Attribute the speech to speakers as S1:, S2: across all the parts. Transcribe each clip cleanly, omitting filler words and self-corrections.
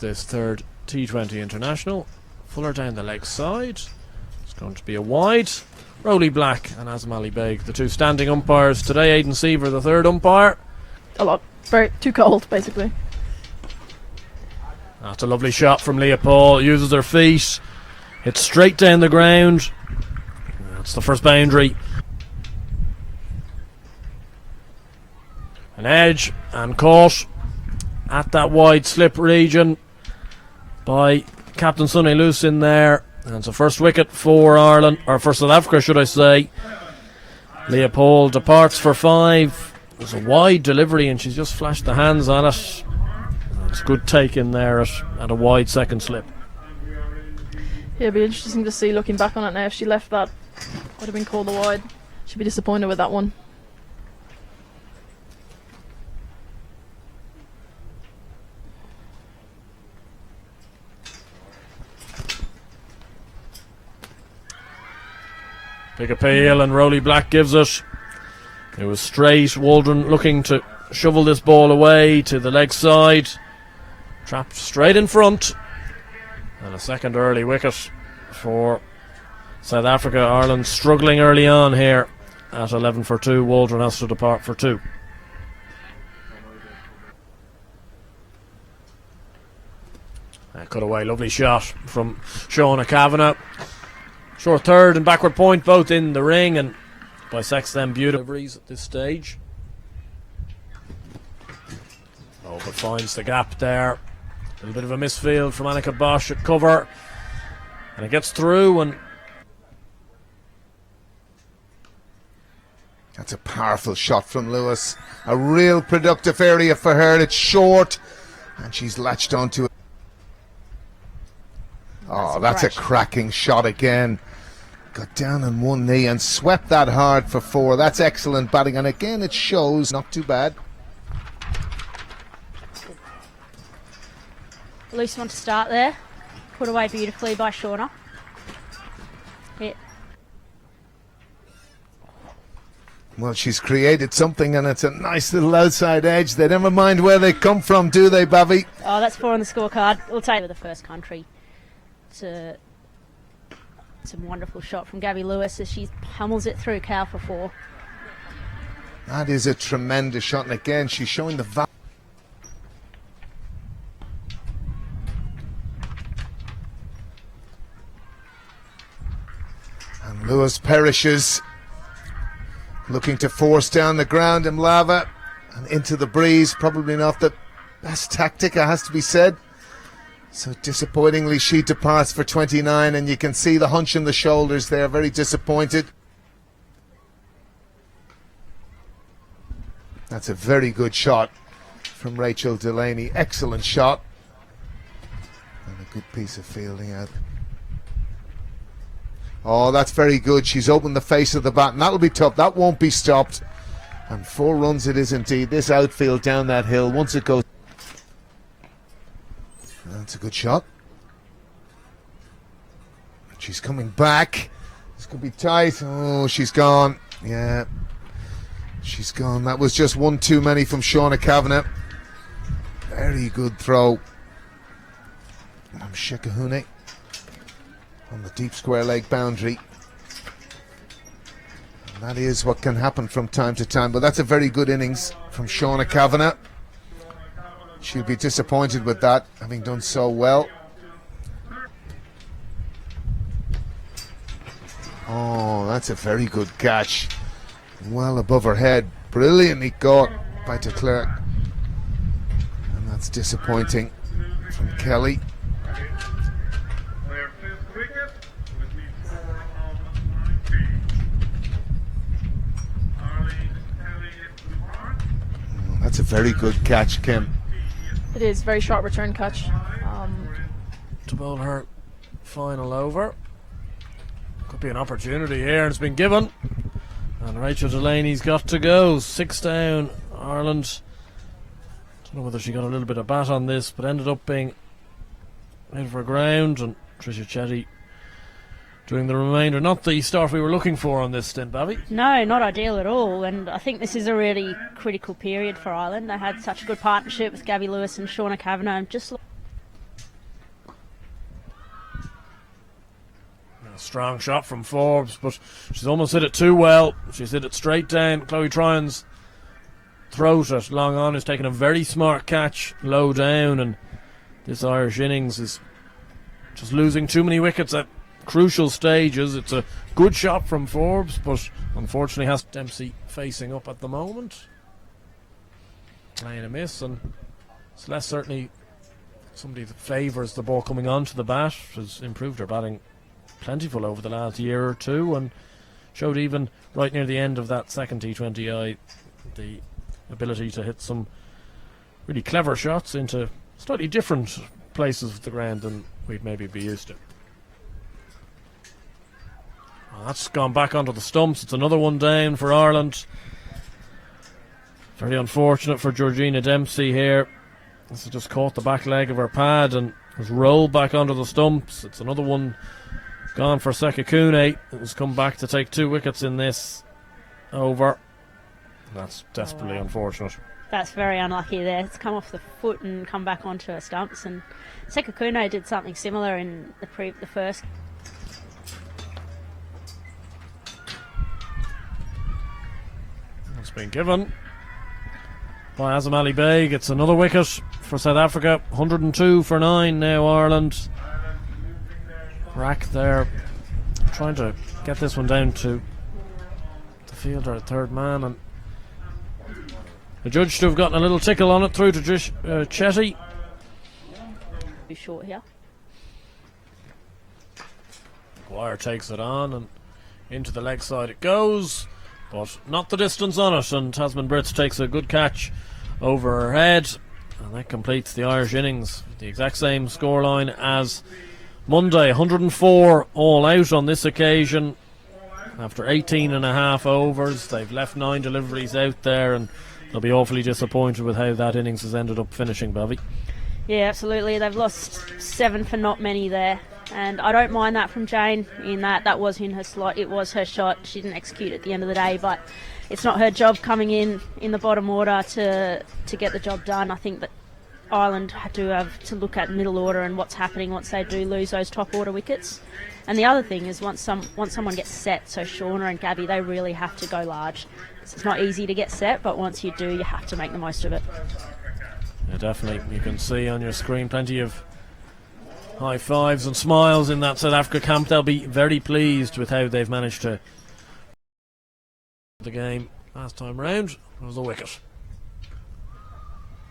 S1: this third T20 international. Fuller down the leg side. It's going to be a wide. Rowley Black and Azam Ali Beg, the two standing umpires today. Aidan Seaver, the third umpire.
S2: A lot. Very too cold, basically.
S1: That's a lovely shot from Leah Paul. Uses her feet. Hits straight down the ground. That's the first boundary. An edge and caught at that wide slip region by Captain Sonny Luce in there. And it's a first wicket for Ireland, or for South Africa, should I say. Leah Paul departs for 5. There's a wide delivery and she's just flashed the hands on it. It's a good take in there at a wide second slip.
S2: Yeah, it'll be interesting to see looking back on it now. If she left that, would have been called a wide. She'd be disappointed with that one.
S1: Big appeal and Rowley Black gives it. It was straight. Waldron looking to shovel this ball away to the leg side. Trapped straight in front. And a second early wicket for South Africa. Ireland struggling early on here at 11 for 2. Waldron has to depart for 2. Cut away, lovely shot from Shauna Kavanagh. Short third and backward point, both in the ring, and bisects them beautifully at this stage. Oh, but finds the gap there. A little bit of a misfield from Annika Bosch at cover, and it gets through. And
S3: that's a powerful shot from Lewis. A real productive area for her. It's short, and she's latched onto it. Oh, that's a cracking shot again. Got down on one knee and swept that hard for 4. That's excellent batting, and again it shows. Not too bad.
S4: Luce want to start there. Put away beautifully by Shauna. Hit.
S3: Well, she's created something, and it's a nice little outside edge. They never mind where they come from, do they, Bavi?
S4: Oh, that's 4 on the scorecard. We'll take the first country. To some wonderful shot from Gabby Lewis as she pummels it through Cal for 4.
S3: That is a tremendous shot, and again she's showing the value. And Lewis perishes, looking to force down the ground Mlava and into the breeze. Probably not the best tactic, it has to be said. So disappointingly she departs for 29, and you can see the hunch in the shoulders there, very disappointed. That's a very good shot from Rachel Delaney, excellent shot. And a good piece of fielding out. Oh, that's very good. She's opened the face of the bat, and that'll be tough. That won't be stopped. And 4 runs it is indeed. This outfield down that hill, once it goes. That's a good shot. She's coming back. This could be tight. Oh, she's gone. Yeah, she's gone. That was just one too many from Shauna Kavanagh. Very good throw from Shekahune on the deep square leg boundary. And that is what can happen from time to time. But that's a very good innings from Shauna Kavanagh. She'll be disappointed with that, having done so well. Oh, that's a very good catch. Well above her head. Brilliantly caught by de Klerk. And that's disappointing from Kelly. Oh, that's a very good catch, Kim.
S2: It is very sharp return catch.
S1: To bowl her final over. Could be an opportunity here, and it's been given. And Rachel Delaney's got to go. 6 down, Ireland. Don't know whether she got a little bit of bat on this, but ended up being hit for ground. And Tricia Chetty doing the remainder. Not the start we were looking for on this stint, Babby.
S4: No, not ideal at all, and I think this is a really critical period for Ireland. They had such a good partnership with Gabby Lewis and Shauna Kavanagh, and just
S1: A strong shot from Forbes, but she's almost hit it too well. She's hit it straight down Chloe Tryon's throat at long on, who's taken a very smart catch low down, and this Irish innings is just losing too many wickets at crucial stages. It's a good shot from Forbes, but unfortunately has Dempsey facing up at the moment. Playing a miss, and Celeste certainly somebody that favours the ball coming onto the bat, has improved her batting plentiful over the last year or two, and showed even right near the end of that second T20I the ability to hit some really clever shots into slightly different places of the ground than we'd maybe be used to. Well, that's gone back onto the stumps. It's another one down for Ireland. Very unfortunate for Georgina Dempsey here. This has just caught the back leg of her pad and was rolled back onto the stumps. It's another one gone for Sekakune. It was come back to take 2 wickets in this over. That's desperately unfortunate.
S4: That's very unlucky there. It's come off the foot and come back onto her stumps. And Sekakune did something similar in the first.
S1: It's been given by Azam Ali Beg. It's another wicket for South Africa. 102 for 9 now, Ireland. Rack there trying to get this one down to the fielder at third man, and the judge to have gotten a little tickle on it through to Chetty.
S4: Too short here.
S1: Maguire takes it on and into the leg side it goes, but not the distance on it, and Tasman Brits takes a good catch over her head, and that completes the Irish innings. The exact same scoreline as Monday, 104 all out on this occasion. After 18 and a half overs, they've left 9 deliveries out there, and they'll be awfully disappointed with how that innings has ended up finishing, Bobby.
S4: Yeah, absolutely. They've lost 7 for not many there. And I don't mind that from Jane, in that was in her slot. It was her shot. She didn't execute at the end of the day, but it's not her job coming in the bottom order to get the job done. I think that Ireland do have to look at middle order and what's happening once they do lose those top order wickets. And the other thing is once someone gets set, so Shauna and Gabby, they really have to go large. So it's not easy to get set, but once you do, you have to make the most of it.
S1: Yeah, definitely. You can see on your screen plenty of high fives and smiles in that South Africa camp. They'll be very pleased with how they've managed to the game last time round. It was a wicket.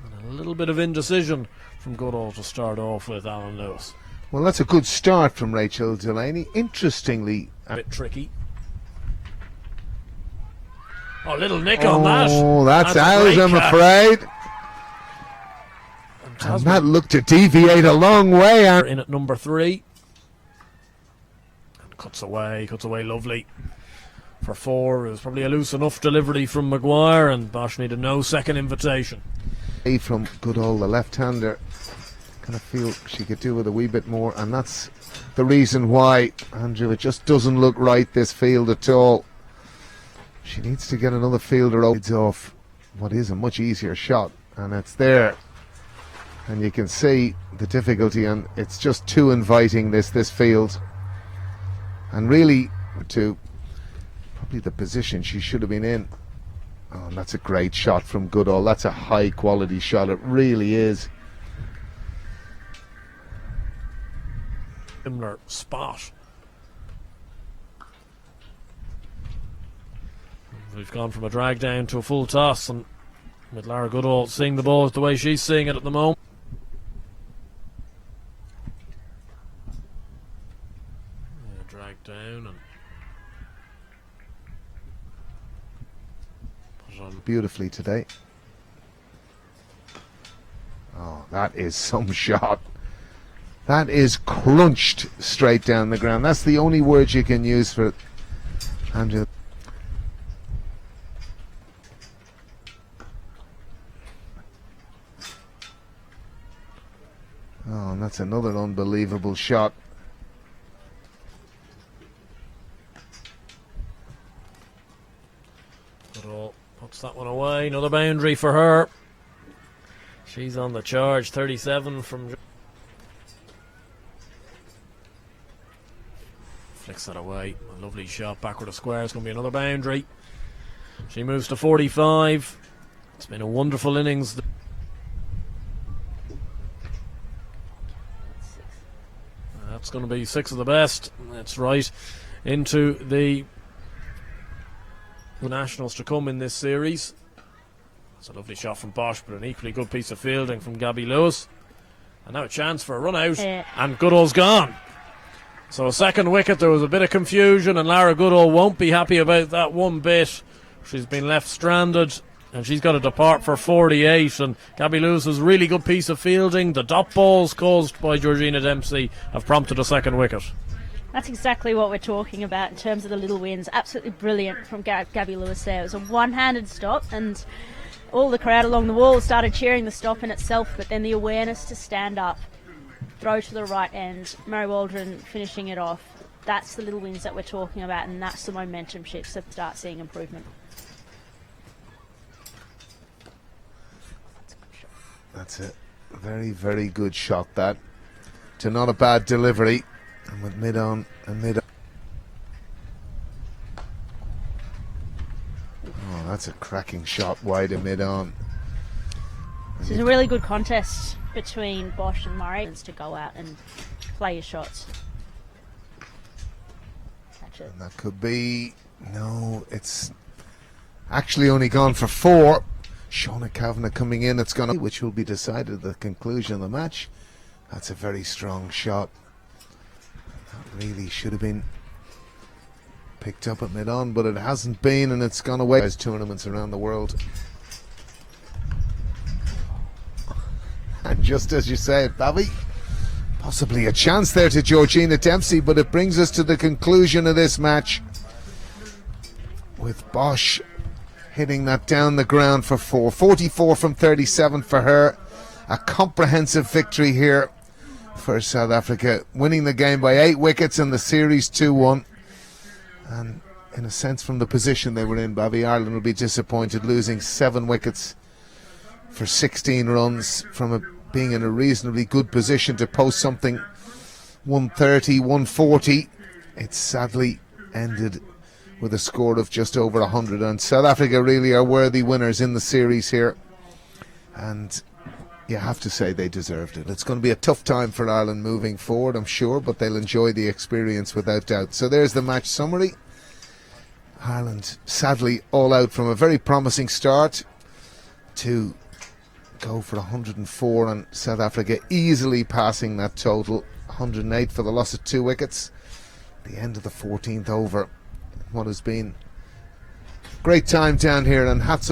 S1: And a little bit of indecision from Goodall to start off with Alan Lewis.
S3: Well, that's a good start from Rachel Delaney. Interestingly,
S1: A bit tricky. Oh, little nick on that.
S3: Oh, that's
S1: a
S3: out,
S1: great
S3: I'm
S1: catch.
S3: afraid. And that looked to deviate a long way.
S1: In at number 3. And cuts away lovely. For 4, it was probably a loose enough delivery from Maguire, and Bosch needed no second invitation.
S3: From Goodall, the left-hander, kind of feel she could do with a wee bit more, and that's the reason why, Andrew, it just doesn't look right, this field at all. She needs to get another fielder off what is a much easier shot, and it's there. And you can see the difficulty, and it's just too inviting, this field. And really, to probably the position she should have been in. Oh, and that's a great shot from Goodall. That's a high quality shot, it really is.
S1: Similar spot. We've gone from a drag down to a full toss, and with Lara Goodall seeing the ball the way she's seeing it at the moment. Yeah, drag down and put it on.
S3: Beautifully today. Oh, that is some shot. That is crunched straight down the ground. That's the only word you can use for it, Andrew. Oh, and that's another unbelievable shot.
S1: Goodall puts that one away. Another boundary for her. She's on the charge. 37 from flicks that away. A lovely shot backward of square. It's going to be another boundary. She moves to 45. It's been a wonderful innings. That's going to be 6 of the best. That's right into the Nationals to come in this series. That's a lovely shot from Bosch, but an equally good piece of fielding from Gabby Lewis. And now a chance for a run out, and Goodall's gone. So a second wicket. There was a bit of confusion, and Lara Goodall won't be happy about that one bit. She's been left stranded, and she's got to depart for 48. And Gabby Lewis was a really good piece of fielding. The dot balls caused by Georgina Dempsey have prompted a second wicket.
S4: That's exactly what we're talking about in terms of the little wins. Absolutely brilliant from Gabby Lewis there. It was a one-handed stop, and all the crowd along the wall started cheering the stop in itself, but then the awareness to stand up, throw to the right end, Mary Waldron finishing it off. That's the little wins that we're talking about, and that's the momentum shifts that start seeing improvement.
S3: That's a very, very good shot, that. To not a bad delivery. And with mid-on and mid-on. Oh, that's a cracking shot wide and mid-on.
S4: This is a really good contest between Bosch and Murray to go out and play your shots. Catch it.
S3: And that could be... No, it's actually only gone for 4. Shauna Kavanagh coming in. It's gone, which will be decided at the conclusion of the match. That's a very strong shot. That really should have been picked up at mid-on, but it hasn't been, and it's gone away. There's tournaments around the world. And just as you say it, Babby, possibly a chance there to Georgina Dempsey, but it brings us to the conclusion of this match with Bosch hitting that down the ground for 4. 44 from 37 for her. A comprehensive victory here for South Africa, winning the game by 8 wickets in the series 2-1. And in a sense, from the position they were in, Babby, Ireland will be disappointed, losing 7 wickets for 16 runs from being in a reasonably good position to post something 130, 140. It sadly ended with a score of just over 100, and South Africa really are worthy winners in the series here, and you have to say they deserved it. It's going to be a tough time for Ireland moving forward, I'm sure, but they'll enjoy the experience without doubt. So there's the match summary. Ireland sadly all out from a very promising start to go for 104, and South Africa easily passing that total, 108 for the loss of 2 wickets. The end of the 14th over. What has been great time down here, and hats